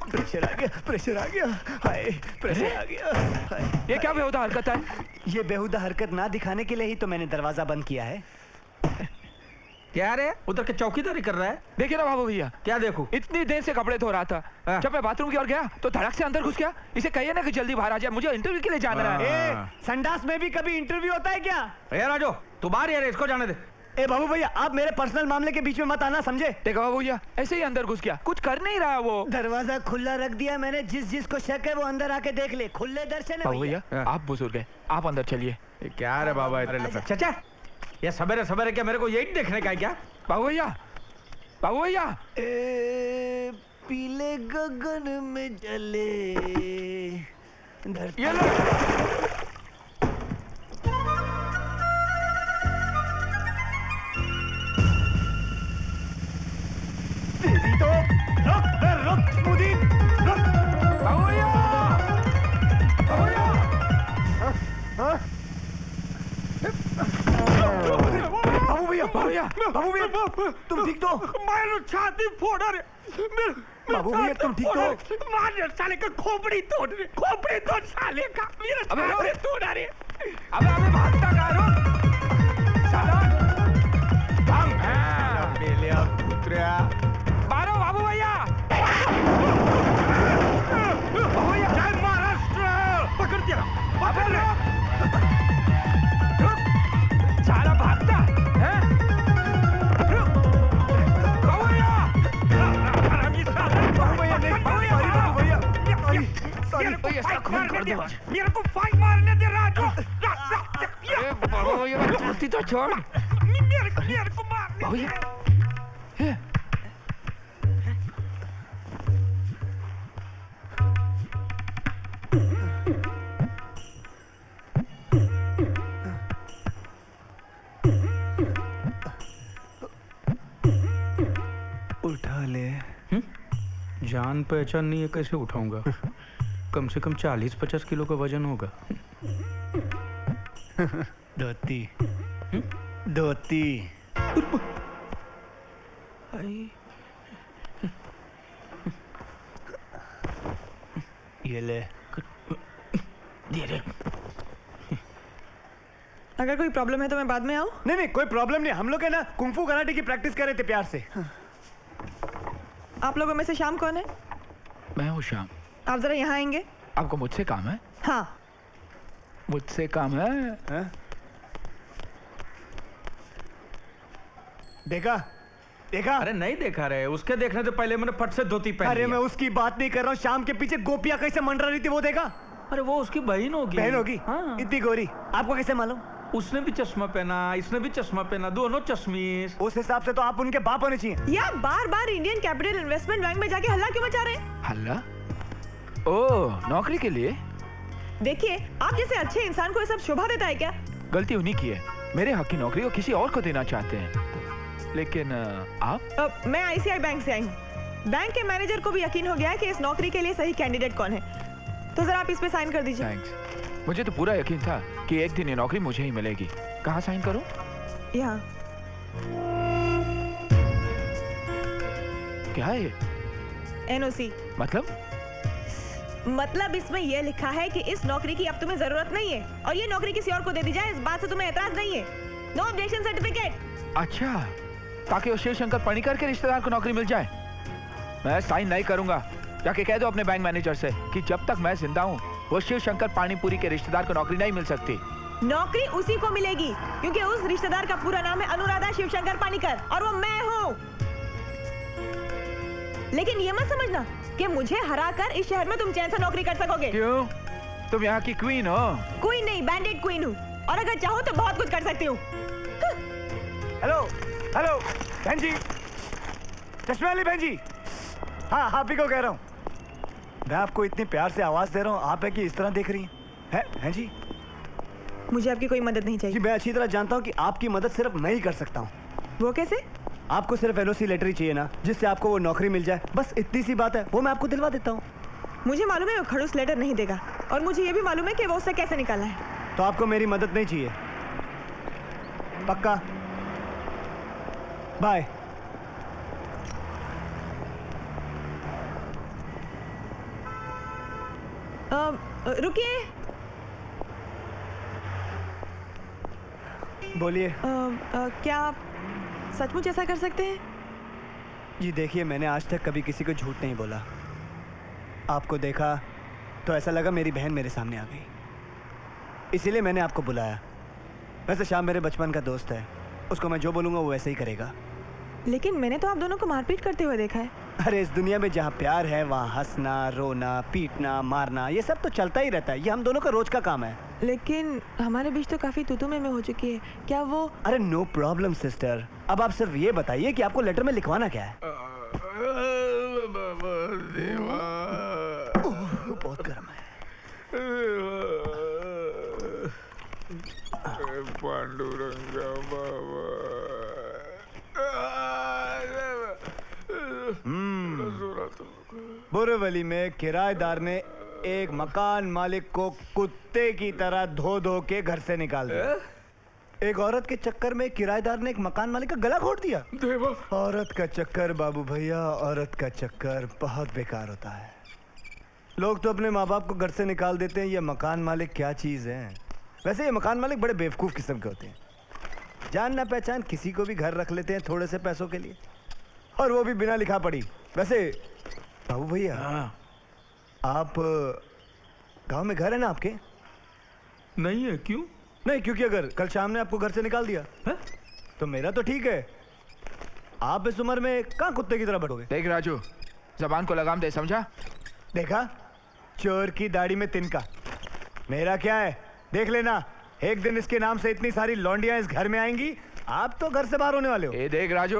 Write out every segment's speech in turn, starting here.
Pressure आ गया, high pressure आ गया, हाय। ये क्या बेहुदा हरकत है? ये बेहुदा हरकत ना दिखाने के लिए ही तो मैंने दरवाजा बंद किया है। क्या रे उधर के चौकीदारी कर रहा है? देखिए ना बाबू भैया। क्या देखो? इतनी देर से कपड़े धो रहा था, जब मैं बाथरूम की ओर गया तो धड़क से अंदर घुस गया। इसे कहिए ना कि जल्दी बाहर आ जाए, मुझे इंटरव्यू के लिए जाना है। संडास में भी कभी इंटरव्यू होता है क्या? राजू तू बाहर यार, इसको जाने दे। ए बाबू भैया, आप मेरे पर्सनल मामले के बीच में मत आना, समझे? देखो बाबू भैया, ऐसे ही अंदर घुस गया, कुछ कर नहीं रहा वो। दरवाजा खुला रख दिया मैंने, जिसको शक है वो अंदर आके देख ले, खुले दर्शन है भैया। आप बुजुर्ग हैं, आप अंदर चलिए। क्या रे बाबा, चाचा ये सवेरे सवेरे क्या मेरे को यही देखने का है क्या? बाबू भैया, बाबू भैया। पीले गगन में जले धरती। तेरी तो रुक मुदीन, रुक। बाबू भैया, बाबू भैया। बाबू भैया, तुम ठीक तो? मारो छाती फोड़ा रे। बाबू भैया तुम ठीक तो? मार साले का खोपड़ी तोड़ रे, खोपड़ी तोड़ साले का, मेरा छाती तोड़ा रे। अबे भागता कहाँ रो? साला भाग बेलिया पुत्रा। मारो बाबू भैया। बाबू भैया, जय महाराष्ट्र। पकड़ दिया, पकड़ रे। साला भागता है। बाबू भैया, मेरे को फाइट मारने दे राजू। बाबू भैया छाती तो छोड़। मेरे को मारने दे। उठा ले। जान पहचान नहीं है, कैसे उठाऊंगा? कम से कम 40-50 किलो का वजन होगा। धोती धोती। ये ले। धीरे। अगर कोई प्रॉब्लम है तो मैं बाद में आऊं? नहीं कोई प्रॉब्लम नहीं, हम लोग है ना कुंफू कराटे की प्रैक्टिस कर रहे थे प्यार से। आप लोगों में से शाम कौन है? मैं हूँ शाम। आप जरा यहाँ आएंगे। आपको मुझसे काम है? हाँ। मुझसे काम है? देखा? अरे नहीं देखा रे, उसके देखने से पहले मैंने फट से धोती पहन अरे मैं उसकी बात नहीं कर रहा हूँ, शाम के पीछे गोपियाँ कैसे मंडरा रही थी वो देखा? अरे वो उसकी बहन होगी। बहन होगी? हाँ। इतनी गोरी, आपको कैसे मालूम? उसने भी चश्मा पहना, इसने भी चश्मा पहना, दोनों चश्मीस। उस हिसाब से तो आप उनके बाप होने चाहिए। या बार बार इंडियन कैपिटल इन्वेस्टमेंट बैंक में जाके हल्ला क्यों मचा रहे हैं? हल्ला? ओह, नौकरी के लिए? देखिए, आप जैसे अच्छे इंसान को ये सब शोभा देता है क्या? गलती उन्हीं की है, मेरे हक की नौकरी वो किसी और को देना चाहते हैं। लेकिन आप? मैं आईसीआई बैंक से आई हूँ। बैंक के मैनेजर को भी यकीन हो गया है कि इस नौकरी के लिए सही कैंडिडेट कौन है, तो जरा आप इस पे साइन कर दीजिए। थैंक्स। मुझे तो पूरा यकीन था कि एक दिन ये नौकरी मुझे ही मिलेगी। कहाँ साइन करूँ? यहाँ। क्या है ये? एनओसी। मतलब इसमें यह लिखा है कि इस नौकरी की अब तुम्हें जरूरत नहीं है और ये नौकरी किसी और को दे दी जाए, इस बात से तुम्हें एतराज नहीं है। No objection certificate. अच्छा, ताकि वो शिवशंकर पणिकर के रिश्तेदार को नौकरी मिल जाए। मैं साइन नहीं करूंगा। जाके कह दो अपने बैंक मैनेजर से कि जब तक मैं जिंदा हूँ वो शिवशंकर पानीपुरी के रिश्तेदार को नौकरी नहीं मिल सकती। नौकरी उसी को मिलेगी क्योंकि उस रिश्तेदार का पूरा नाम है अनुराधा शिवशंकर पानीकर और वो मैं हूँ। लेकिन ये मत समझना कि मुझे हराकर इस शहर में तुम चैन से नौकरी कर सकोगे। क्यों? तुम यहाँ की क्वीन हो? क्वीन नहीं, बैंडेड क्वीन हूँ और अगर चाहो तो बहुत कुछ कर सकती हूँ। हेलो हेलो बहन जी, चश्मे वाली बहन जी। हाँ आप ही को कह रहा हूँ। मैं आपको इतनी प्यार से आवाज दे रहा हूँ, आप है कि इस तरह देख रही हैं जी? मुझे आपकी कोई मदद नहीं चाहिए। जी मैं अच्छी तरह जानता हूँ कि आपकी मदद सिर्फ मैं ही कर सकता हूँ। वो कैसे? आपको सिर्फ एलओसी लेटर ही चाहिए ना, जिससे आपको वो नौकरी मिल जाए, बस इतनी सी बात है, वो मैं आपको दिलवा देता हूँ। मुझे मालूम है वो खड़ूस लेटर नहीं देगा और मुझे ये भी मालूम है कि वो उससे कैसे निकाला है। तो आपको मेरी मदद नहीं चाहिए? पक्का? बाय। रुकिए। बोलिए। क्या आप सचमुच ऐसा कर सकते हैं? जी देखिए, मैंने आज तक कभी किसी को झूठ नहीं बोला। आपको देखा तो ऐसा लगा मेरी बहन मेरे सामने आ गई, इसीलिए मैंने आपको बुलाया। वैसे श्याम मेरे बचपन का दोस्त है, उसको मैं जो बोलूँगा वो वैसे ही करेगा। लेकिन मैंने तो आप दोनों को मारपीट करते हुए देखा है। अरे इस दुनिया में जहाँ प्यार है वहाँ हंसना, रोना, पीटना, मारना, ये सब तो चलता ही रहता है। ये हम दोनों का रोज का काम है। लेकिन हमारे बीच तो काफी तू में हो चुकी है। क्या वो? अरे नो प्रॉब्लम सिस्टर। अब आप सिर्फ ये बताइए कि आपको लेटर में लिखवाना क्या है। बहुत गर्म है। पांडुरंगा बाबा। बोरीवली में किराएदार ने एक मकान मालिक को कुत्ते की तरह धो धो के घर से निकाल दिया। एक औरत के चक्कर में किराएदार ने एक मकान मालिक का गला घोट दिया। देवा। औरत का चक्कर बाबू भैया, औरत का चक्कर बहुत बेकार होता है। लोग तो अपने माँ बाप को घर से निकाल देते हैं, ये मकान मालिक क्या चीज है। वैसे ये मकान मालिक बड़े बेवकूफ किस्म के होते हैं। जान ना पहचान किसी को भी घर रख लेते हैं थोड़े से पैसों के लिए, और वो भी बिना लिखा पढ़ी। वैसे बाबू भैया, आप गांव में घर है ना आपके? नहीं है, क्यों? नहीं, क्योंकि अगर कल शाम ने आपको घर से निकाल दिया है? तो मेरा तो ठीक है, आप इस उम्र में कहाँ कुत्ते की तरह बढ़ोगे। देख राजू, जबान को लगाम दे, समझा? देखा, चोर की दाढ़ी में तिनका। मेरा क्या है, देख लेना, एक दिन इसके नाम से इतनी सारी लौंडियां इस घर में आएंगी, आप तो घर से बाहर होने वाले हो। ए देख राजू,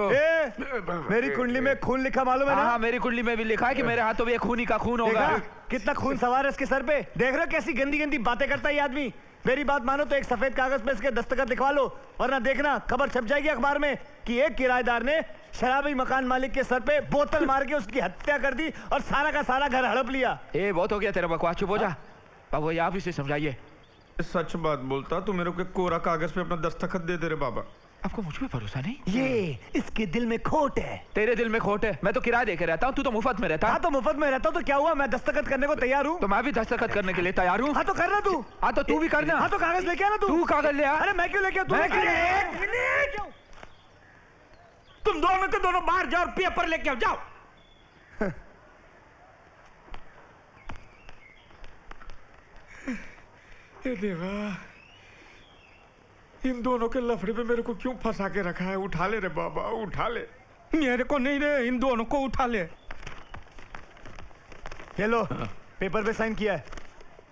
मेरी कुंडली में खून लिखा मालूम है ना? हाँ, मेरी कुंडली में भी लिखा है कि मेरे हाथों में ये खूनी का खून होगा। देखा कितना खून सवार है इसके सर पे। देख रहे हो कैसी गंदी गंदी बातें करता है ये आदमी। मेरी बात मानो तो एक सफेद कागज पे इसके दस्तखत लिखवा लो, वरना देखना खबर छप जाएगी अखबार में कि एक किराएदार ने शराबी मकान मालिक के सर पे बोतल मार के उसकी हत्या कर दी और सारा का सारा घर हड़प लिया। ए बहुत हो गया तेरा बकवास, चुप हो जा। बाबू ये आप इसे समझाइए। सच बात बोलता तो मेरे को कोरा कागज पे अपना दस्तखत दे दे रे बाबा। आपको मुझ पे भरोसा नहीं? ये इसके दिल में खोट है। तेरे दिल में खोट है? मैं तो किराया देके रहता हूँ, तू तो मुफ्त में रहता। हाँ तो मुफ्त में रहता हूँ तो क्या हुआ, मैं दस्तखत करने को तैयार हूँ। तो मैं भी दस्तखत करने के लिए तैयार हूँ। हाँ तो करना तू। हाँ तो तू भी करना। हाँ तो कागज लेके आना तू। तू कागज ले आ। अरे मैं क्यों लेके आऊं? मैं क्यों एक मिनट। तुम दोनों के दोनों बाहर जाओ और पेपर लेके आओ, जाओ। ये देवा, इन दोनों के लफड़े पे मेरे को क्यों फंसा के रखा है। उठा ले रे बाबा, उठा ले। मेरे को नहीं रे, इन दोनों को उठा ले। ये लो, पेपर पे साइन किया है।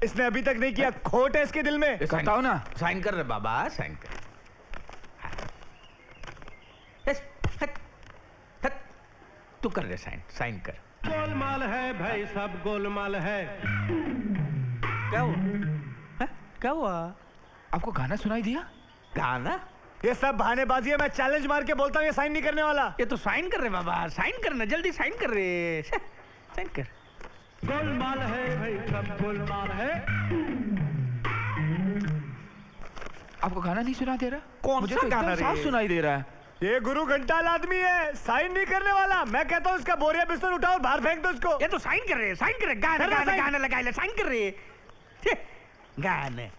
इसने अभी तक नहीं किया, खोट है इसके दिल में। करता हूँ ना। साइन कर रे बाबा, साइन कर। तू कर ले साइन, साइन कर। गोलमाल है भाई, सब गोलमाल है। क्या हुआ? क्या हुआ? आपको गाना सुनाई दिया? गाना? ये सब बहानेबाजी है। मैं चैलेंज मार के बोलता हूँ, ये साइन नहीं करने वाला। ये तो साइन कर रहे बाबा, साइन करना, जल्दी साइन कर रहे। साइन कर। गोलमाल है भाई, सब गोलमाल है। आपको गाना नहीं सुना दे रहा? कौन मुझे सा तो गाना एकदम साफ रे? सुनाई दे रहा है। ये गुरु घंटाल आदमी है, साइन नहीं करने वाला। मैं कहता हूँ इसका बोरिया बिस्तर उठाओ और बाहर फेंक दो इसको। ये तो साइन कर रहे, साइन कर रहे। गाना करना गाना साइन। गाना लगा ले, साइन कर रहे। गाने।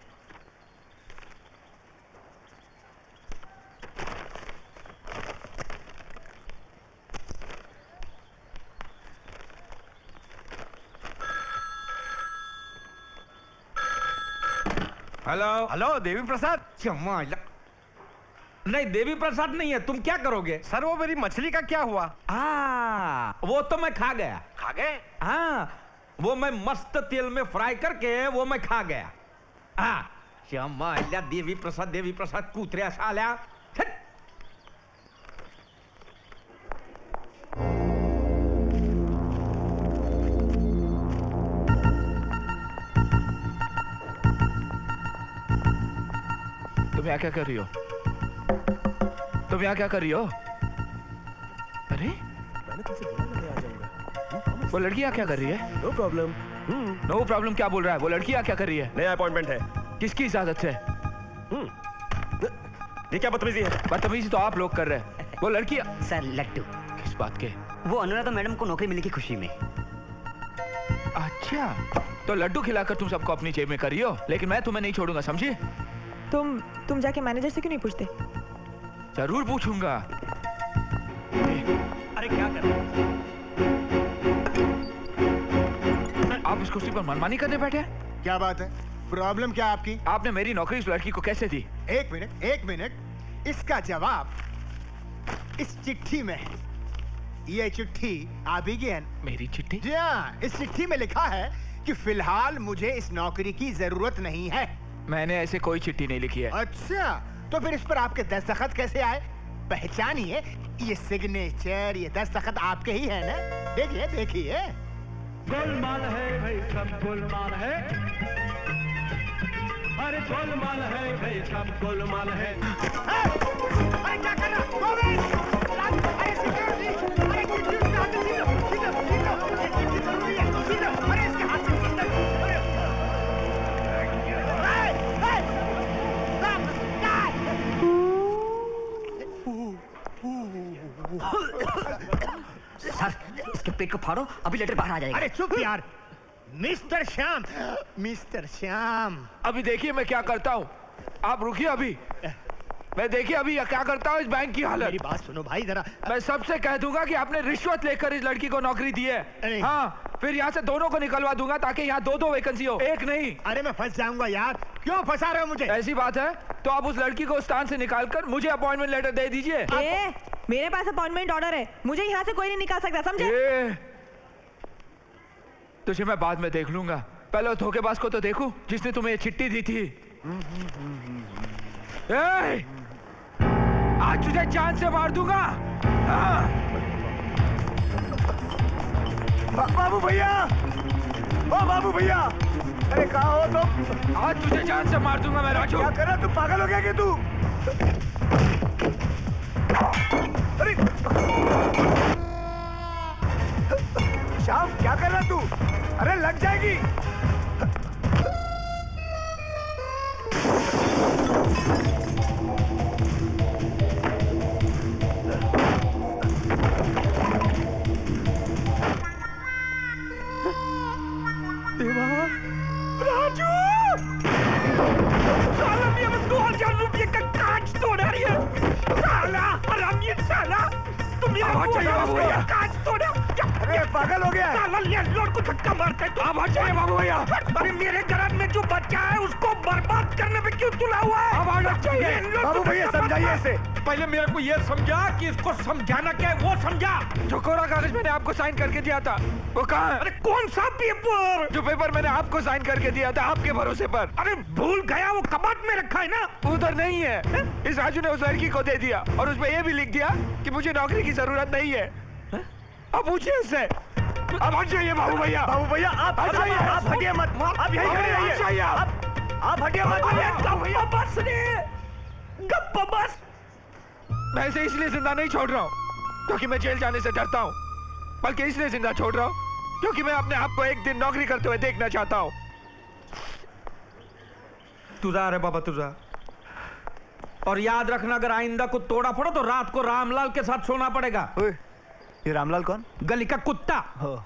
Hello hello, Devi Prasad. नहीं, देवी प्रसाद नहीं है। तुम क्या करोगे? सर वो मेरी मछली का क्या हुआ? वो तो मैं खा गया। खा गए? हाँ, वो मैं मस्त तेल में फ्राई करके वो मैं खा गया। हाँ, श्यामाल्या, देवी प्रसाद कुत्र्या साल्या। हट। तुम यहाँ क्या कर रही हो? तुम यहाँ क्या कर रही हो? अरे मैंने तुमसे बोला ना मैं आ जाऊंगा। वो लड़की यहाँ क्या कर रही है? No problem. नो प्रॉब्लम क्या बोल रहा है? वो लड़की यहाँ क्या कर रही है? नया अपॉइंटमेंट है। किसकी इजाजत से? ये क्या बदतमीजी है? बदतमीजी तो आप लोग कर रहे हैं। वो लड़की सर लड्डू, किस बात के? वो अनुराधा मैडम को नौकरी मिलने की खुशी में। अच्छा, तो लड्डू खिलाकर तुम सबको अपनी जेब में करियो, लेकिन मैं तुम्हें नहीं छोड़ूंगा, समझे? तुम जाके मैनेजर से क्यों नहीं पूछते? जरूर पूछूंगा। अरे क्या कर रहे हो? आप इस कुर्सी पर मनमानी करने बैठे हैं? क्या बात है? प्रॉब्लम क्या आपकी? आपने मेरी नौकरी इस लड़की को कैसे दी? एक मिनट, इसका जवाब इस चिट्ठी में है। ये चिट्ठी आप ही की है? मेरी चिट्ठी? जी हाँ, इस चिट्ठी में लिखा है कि फिलहाल मुझे इस नौकरी की जरूरत नहीं है। मैंने ऐसे कोई चिट्ठी नहीं लिखी है। अच्छा, तो फिर इस पर आपके दस्तखत कैसे आए? पहचानिए, ये सिग्नेचर, ये दस्तखत आपके ही है ना? देखिए। गोलमाल है भाई सब गोलमाल है, अरे गोलमाल है भाई सब गोलमाल है। अरे क्या कर रहा? गोविंद! अरे सिक्योरिटी! अरे चिट्ठी उसके हाथ से छीन लो! ये चिट्ठी जरूरी है, छीन लो! अरे इसके हाथ से छीन लो! सर इसके पेट को फाड़ो, अभी लेटर बाहर आ जाएगा। अरे चुप यार! मिस्टर श्याम! अभी देखिए मैं क्या करता हूँ। आप रुकिए अभी। मैं देखिए अभी क्या करता हूँ इस बैंक की हालत। मेरी बात सुनो भाई जरा। मैं सबसे कह दूंगा कि आपने रिश्वत लेकर इस लड़की को नौकरी दी है। अरे। हाँ, फिर यहाँ से दोनों को निकलवा दूंगा ताकि यहाँ दो वैकेंसी हो, एक नहीं। अरे मैं फंस जाऊंगा यार, क्यों फंसा रहे हो मुझे? ऐसी बात है तो आप उस लड़की को स्थान से निकालकर मुझे अपॉइंटमेंट लेटर दे दीजिए। मेरे पास अपॉइंटमेंट ऑर्डर है, मुझे यहाँ से कोई नहीं निकाल सकता, समझे? तुझे मैं बाद में देख लूंगा, पहले उस धोखेबाज को तो देखूं जिसने तुम्हें ये चिट्ठी दी थी। आज तुझे जान से मार दूंगा। हाँ। बाबू भैया, ओ बाबू भैया, अरे कहाँ हो तुम? आज तुझे जान से मार दूंगा मैं राजू। क्या कर रहा? तू पागल हो गया क्या तू? अरे श्याम, क्या कर रहा तू? अरे लग जाएगी। राजू! साला मेरे 2000 रुपये का कांच तोड़ा रही है। साला हरामी साला, तुम मेरे 2000 रुपये का कांच तोड़ा। अरे पागल हो गया है। साला लैंडलॉर्ड को धक्का मारता है। आप हटाइए बाबू भैया। अरे मेरे घर में जो बच्चा है उसको बर्बाद करने में क्यों तुला हुआ है? अब आना चाहिए। बाबू भैया समझाइए इसे। पहले मेरे को ये समझा कि इसको समझाना क्या है, वो समझा। जो कोरा कागज मैंने आपको साइन करके दिया था वो कहाँ है? अरे कौन सा पेपर? जो पेपर मैंने आपको साइन करके दिया था आपके भरोसे पर। अरे भूल गया, वो कबाड़ में रखा है ना। उधर नहीं है। इस राजू ने उस लड़की को दे दिया और उसमें ये भी लिख दिया कि मुझे नौकरी की जरूरत नहीं है। अब पूछिए इससे। अब हट जाइए बाबू भैया। बाबू भैया आप हटिए मत, आप यहीं खड़े रहिए। आप हटिए मत। बस रे, गप्पा बस। मैं इसे इसलिए जिंदा नहीं छोड़ रहा हूँ क्योंकि मैं जेल जाने से डरता हूँ, बल्कि इसलिए जिंदा छोड़ रहा हूँ क्योंकि मैं अपने आप को एक दिन नौकरी करते हुए देखना चाहता हूँ। तुझा रे बाबा तुझा। और याद रखना, अगर आइंदा को तोड़ा फोड़ा तो रात को रामलाल के साथ सोना पड़ेगा। ओए, ये रामलाल कौन? गली का कुत्ता। हो।